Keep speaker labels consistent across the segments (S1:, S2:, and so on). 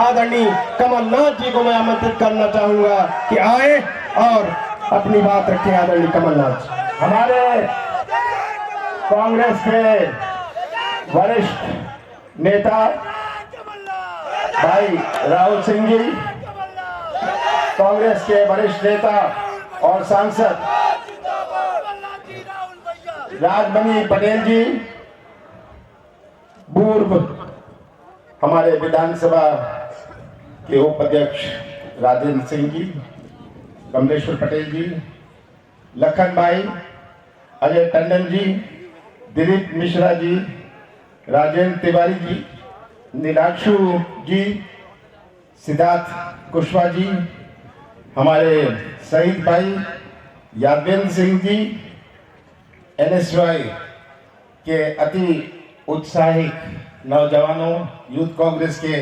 S1: आदरणीय कमलनाथ जी को मैं आमंत्रित करना चाहूंगा कि आए और अपनी बात रखें। आदरणीय कमलनाथ जी।
S2: हमारे कांग्रेस के वरिष्ठ नेता भाई राहुल सिंह जी, कांग्रेस के वरिष्ठ नेता और सांसद राजमणि पटेल जी, पूर्व हमारे विधानसभा के उपाध्यक्ष राजेंद्र सिंह जी, कमलेश्वर पटेल जी, लखन भाई, अजय टंडन जी, दिलीप मिश्रा जी, राजेंद्र तिवारी जी, नीलाक्षु जी, सिद्धार्थ कुशवाहा जी, हमारे शहीद भाई यादवेंद्र सिंह जी, एनएसवाई के अति उत्साहित नौजवानों, यूथ कांग्रेस के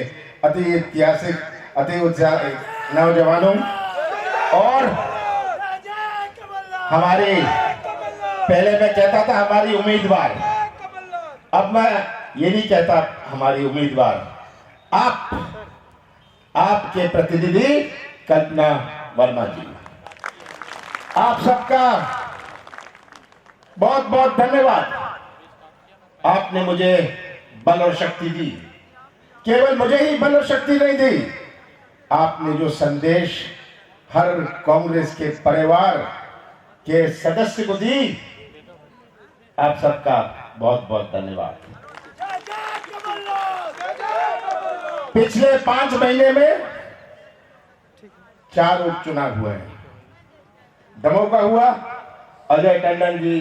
S2: अति ऐतिहासिक अति उत्साहित नौजवानों, और हमारी, पहले मैं कहता था हमारी उम्मीदवार, अब मैं ये नहीं कहता हमारी उम्मीदवार, आपके प्रतिनिधि कल्पना वर्मा जी, आप सबका बहुत बहुत धन्यवाद। आपने मुझे बल और शक्ति दी, केवल मुझे ही बल और शक्ति नहीं दी, आपने जो संदेश हर कांग्रेस के परिवार के सदस्य को दी, आप सबका बहुत बहुत धन्यवाद। पिछले 5 महीने में 4 उपचुनाव हुए हैं। दमोह का हुआ, अजय टंडन जी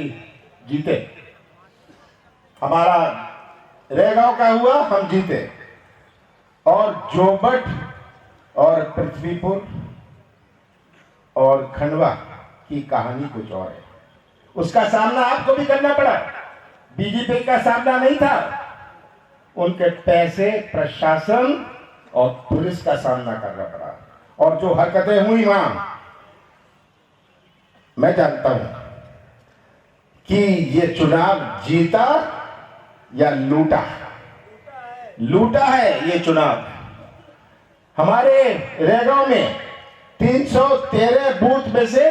S2: जीते, हमारा रेगांव का हुआ, हम जीते, और जोबट और पृथ्वीपुर और खंडवा की कहानी कुछ और है। उसका सामना आपको भी करना पड़ा, बीजेपी का सामना नहीं था, उनके पैसे, प्रशासन और पुलिस का सामना करना पड़ा, और जो हरकतें हुई वहां, मैं जानता हूं कि ये चुनाव जीता या लूटा, लूटा है ये चुनाव। हमारे रेगांव में 313 बूथ में से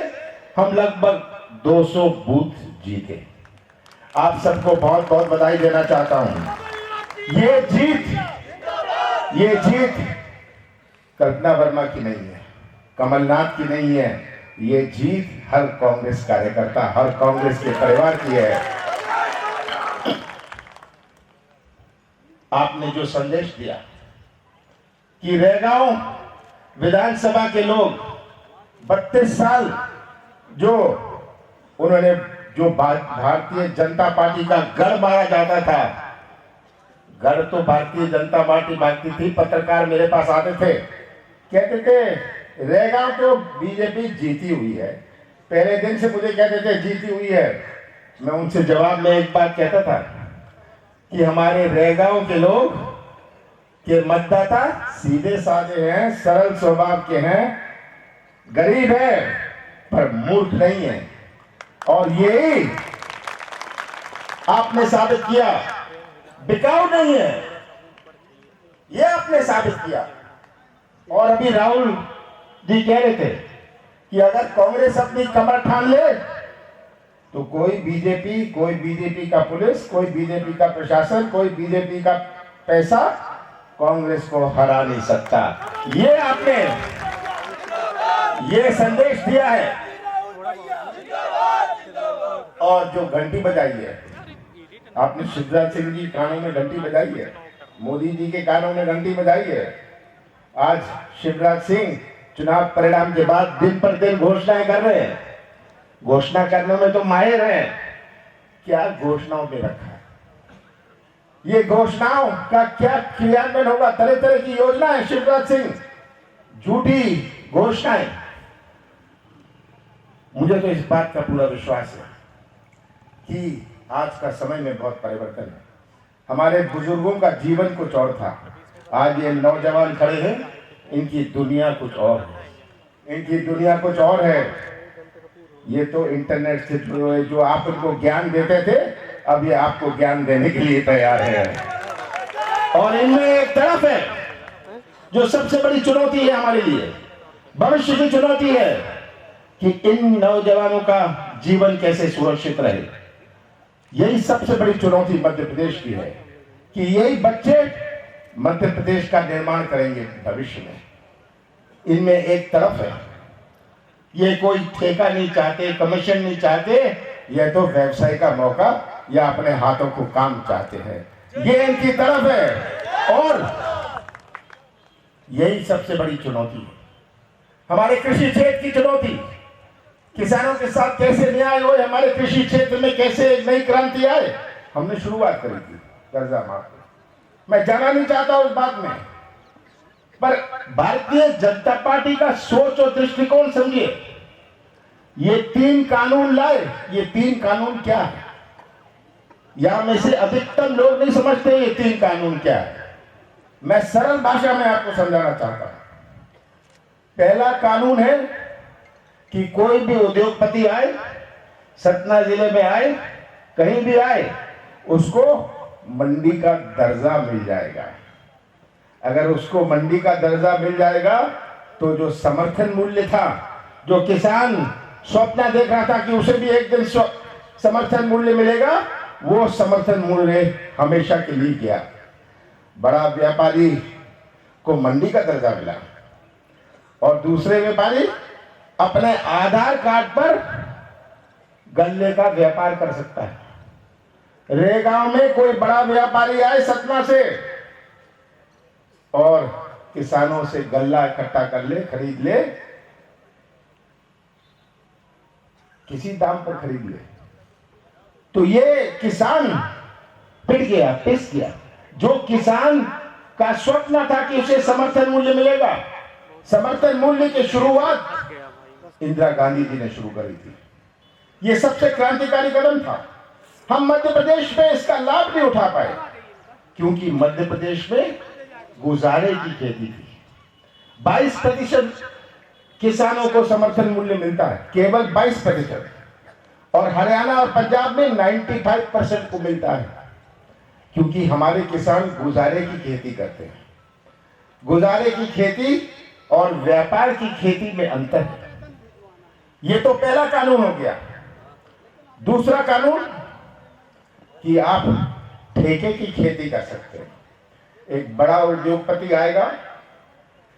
S2: हम लगभग 200 बूथ जीते। आप सबको बहुत बहुत बधाई देना चाहता हूं। ये जीत कल्पना वर्मा की नहीं है, कमलनाथ की नहीं है, ये जीत हर कांग्रेस कार्यकर्ता, हर कांग्रेस के परिवार की है। आपने जो संदेश दिया कि रेगांव विधानसभा के लोग 32 साल जो उन्होंने, जो भारतीय जनता पार्टी का गढ़ माना जाता था, गढ़ तो भारतीय जनता पार्टी भागती थी, पत्रकार मेरे पास आते थे, कहते थे रेगांव तो बीजेपी जीती हुई है, पहले दिन से मुझे कहते थे जीती हुई है। मैं उनसे जवाब में एक बात कहता था कि हमारे रेगांव के लोग के मतदाता सीधे साधे हैं, सरल स्वभाव के हैं, गरीब है पर मूर्ख नहीं है, और यही आपने साबित किया, बिकाऊ नहीं है, ये आपने साबित किया। और अभी राहुल जी कह रहे थे कि अगर कांग्रेस अपनी कमर ठान ले तो कोई बीजेपी का पुलिस, कोई बीजेपी का प्रशासन, कोई बीजेपी का पैसा कांग्रेस को हरा नहीं सकता। ये आपने ये संदेश दिया है। और जो घंटी बजाई है आपने, शिवराज सिंह जी कानों में घंटी बजाई है, मोदी जी के कानों में घंटी बजाई है। आज शिवराज सिंह चुनाव परिणाम के बाद दिन पर दिन घोषणाएं कर रहे हैं, घोषणा करने में तो माहिर हैं, क्या घोषणाओं में रखा है, ये घोषणाओं का क्या क्रियान्वयन होगा। तरह तरह की योजनाएं, शिवराज सिंह झूठी घोषणाएं। मुझे तो इस बात का पूरा विश्वास है कि आज का समय में बहुत परिवर्तन है। हमारे बुजुर्गों का जीवन कुछ और था, आज ये नौजवान खड़े हैं, इनकी दुनिया कुछ और है, इनकी दुनिया कुछ और है। ये तो इंटरनेट से जो आप उनको ज्ञान देते थे, अब ये आपको ज्ञान देने के लिए तैयार है। और इनमें एक तरफ है जो सबसे बड़ी चुनौती है हमारे लिए, भविष्य की चुनौती है कि इन नौजवानों का जीवन कैसे सुरक्षित रहे। यही सबसे बड़ी चुनौती मध्य प्रदेश की है कि यही बच्चे मध्य प्रदेश का निर्माण करेंगे भविष्य में। इनमें एक तरफ है, ये कोई ठेका नहीं चाहते, कमीशन नहीं चाहते, यह तो व्यवसाय का मौका या अपने हाथों को काम चाहते हैं, ये इनकी तरफ है। और यही सबसे बड़ी चुनौती है, हमारे कृषि क्षेत्र की चुनौती। किसानों के साथ कैसे न्याय हो, हमारे कृषि क्षेत्र में कैसे एक नई क्रांति आए। हमने शुरुआत करी थी कर्जा माफ, मैं जाना नहीं चाहता उस बात में, पर भारतीय जनता पार्टी का सोच और दृष्टिकोण समझिए। ये 3 कानून लाए, ये 3 कानून क्या है, यहां में से अधिकतर लोग नहीं समझते ये 3 कानून क्या है। मैं सरल भाषा में आपको समझाना चाहता हूं। पहला कानून है कि कोई भी उद्योगपति आए, सतना जिले में आए, कहीं भी आए, उसको मंडी का दर्जा मिल जाएगा। अगर उसको मंडी का दर्जा मिल जाएगा तो जो समर्थन मूल्य था, जो किसान स्वप्न देख रहा था कि उसे भी एक दिन समर्थन मूल्य मिलेगा, वो समर्थन मूल्य हमेशा के लिए गया। बड़ा व्यापारी को मंडी का दर्जा मिला और दूसरे व्यापारी अपने आधार कार्ड पर गल्ले का व्यापार कर सकता है। रेगांव में कोई बड़ा व्यापारी आए सतना से और किसानों से गल्ला इकट्ठा कर ले, खरीद ले, किसी दाम पर खरीद ले, तो ये किसान पिट गया, पिस गया। जो किसान का स्वप्न था कि उसे समर्थन मूल्य मिलेगा, समर्थन मूल्य की शुरुआत इंदिरा गांधी जी ने शुरू करी थी। यह सबसे क्रांतिकारी कदम था। हम मध्य प्रदेश में इसका लाभ नहीं उठा पाए क्योंकि मध्य प्रदेश में गुजारे की खेती थी। 22% किसानों को समर्थन मूल्य मिलता है, केवल 22%, और हरियाणा और पंजाब में 95% को मिलता है क्योंकि हमारे किसान गुजारे की खेती करते हैं। गुजारे की खेती और व्यापार की खेती में अंतर है। यह तो पहला कानून हो गया। दूसरा कानून कि आप ठेके की खेती कर सकते हैं। एक बड़ा उद्योगपति आएगा,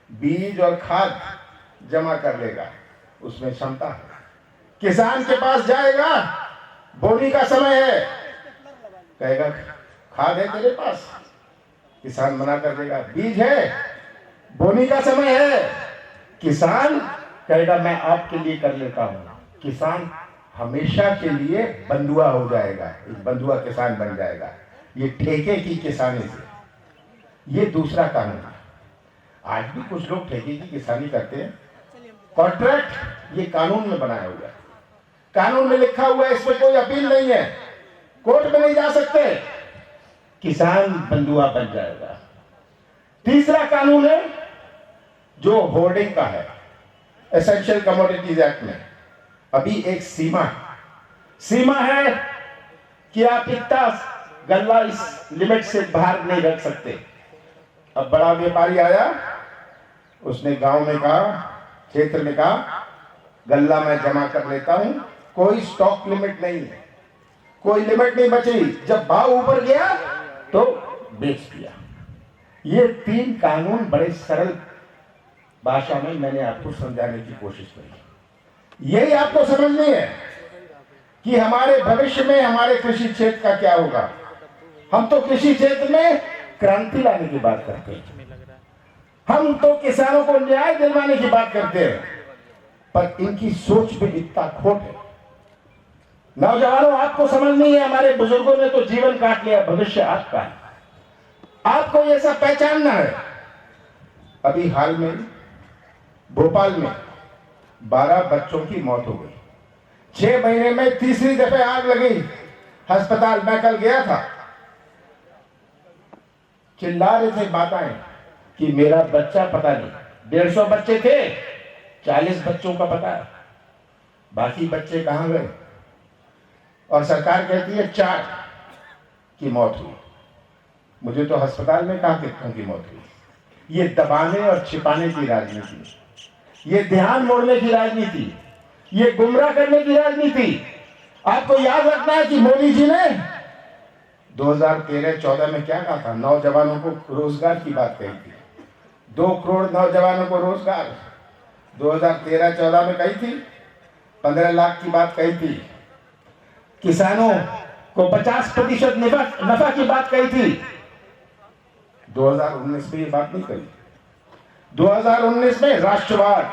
S2: बीज और खाद जमा कर लेगा, उसमें क्षमता है। किसान के पास जाएगा, बोनी का समय है, कहेगा खाद है तेरे पास, किसान मना कर देगा। बीज है, बोनी का समय है, किसान कहेगा मैं आपके लिए कर लेता हूं। किसान हमेशा के लिए बंधुआ हो जाएगा, एक बंधुआ किसान बन जाएगा। ये ठेके की किसानी से, ये दूसरा कानून है। आज भी कुछ लोग ठेके की किसानी करते हैं। कॉन्ट्रैक्ट ये कानून में बनाया हुआ है, कानून में लिखा हुआ है, इसमें कोई अपील नहीं है, कोर्ट में नहीं जा सकते, किसान बंधुआ बन जाएगा। तीसरा कानून है जो होर्डिंग का है, एसेंशियल कमोडिटीज एक्ट में अभी एक सीमा है कि आप इतना गल्ला इस लिमिट से बाहर नहीं रख सकते। अब बड़ा व्यापारी आया, उसने गांव में कहा, क्षेत्र में कहा गल्ला मैं जमा कर लेता हूं, कोई स्टॉक लिमिट नहीं है, कोई लिमिट नहीं बची। जब भाव ऊपर गया तो बेच दिया। ये 3 कानून बड़े सरल भाषा में मैंने आपको समझाने की कोशिश करी। यही आपको समझनी है कि हमारे भविष्य में हमारे कृषि क्षेत्र का क्या होगा। हम तो कृषि क्षेत्र में क्रांति लाने की बात करते हैं, हम तो किसानों को न्याय दिलवाने की बात करते हैं, पर इनकी सोच में इतना खोट है। नौजवानों, आपको समझ नहीं है, हमारे बुजुर्गों ने तो जीवन काट लिया, भविष्य आपका है, आपको ये सब पहचानना है। अभी हाल में भोपाल में 12 बच्चों की मौत हो गई। 6 महीने में तीसरी दफे आग लगी अस्पताल। मैं कल गया था, चिल्ला रहे थे माताएं कि मेरा बच्चा पता नहीं, 150 बच्चे थे, 40 बच्चों का पता है, बाकी बच्चे कहां गए। और सरकार कहती है 4 की मौत हुई। मुझे तो अस्पताल में कहा कितनों की मौत हुई। ये दबाने और छिपाने की राजनीति, ये ध्यान मोड़ने की राजनीति, ये गुमराह करने की राजनीति। आपको याद रखना है कि मोदी जी ने 2013-14 में क्या कहा था? नौजवानों को रोजगार की बात कही थी, 2 करोड़ नौजवानों को रोजगार 2013-14 में कही थी। 15 लाख की बात कही थी। किसानों को 50% नफा की बात कही थी। 2019 में ये बात नहीं कही। 2019 में राष्ट्रवाद,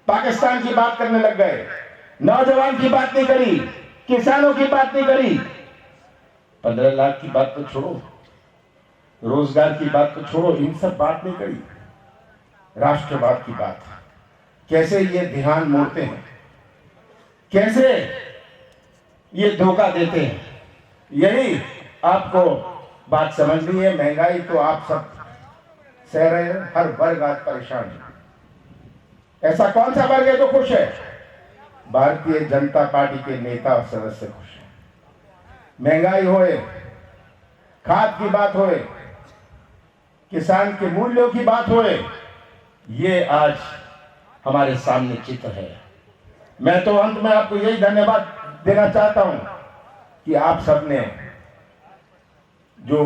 S2: पाकिस्तान की बात करने लग गए, नौजवान की बात नहीं करी, किसानों की बात नहीं करी। 15 लाख की बात तो छोड़ो, रोजगार की बात तो छोड़ो, इन सब बात नहीं करी। राष्ट्रवाद की बात, कैसे ये ध्यान मोड़ते हैं, कैसे ये धोखा देते हैं, यही आपको बात समझनी है। महंगाई तो आप सब सह रहे हैं, हर वर्ग आज परेशान है। ऐसा कौन सा वर्ग है जो खुश है? भारतीय जनता पार्टी के नेता और सदस्य खुश हैं। महंगाई होए, खाद की बात होए, किसान के मूल्यों की बात होए, ये आज हमारे सामने चित्र है। मैं तो अंत में आपको यही धन्यवाद देना चाहता हूं कि आप सबने जो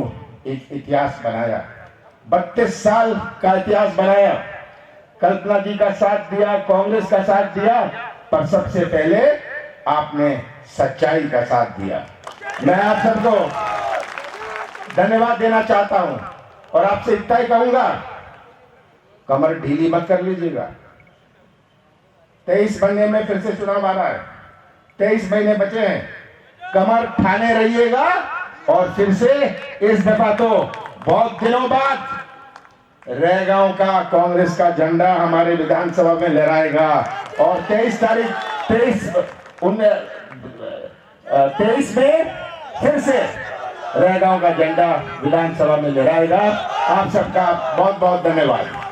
S2: एक इतिहास बनाया, 32 साल का इतिहास बनाया, कल्पना जी का साथ दिया, कांग्रेस का साथ दिया, पर सबसे पहले आपने सच्चाई का साथ दिया। मैं आप सबको धन्यवाद देना चाहता हूं और आपसे इतना ही कहूंगा, कमर ढीली मत कर लीजिएगा। 23 महीने में फिर से चुनाव आ रहा है, 23 महीने बचे हैं, कमर ठाने रहिएगा और फिर से इस दफा तो बहुत दिनों बाद रैगांव का कांग्रेस का झंडा हमारे विधानसभा में लहराएगा और 23 में फिर से रैगांव का झंडा विधानसभा में लहराएगा। आप सबका बहुत बहुत धन्यवाद।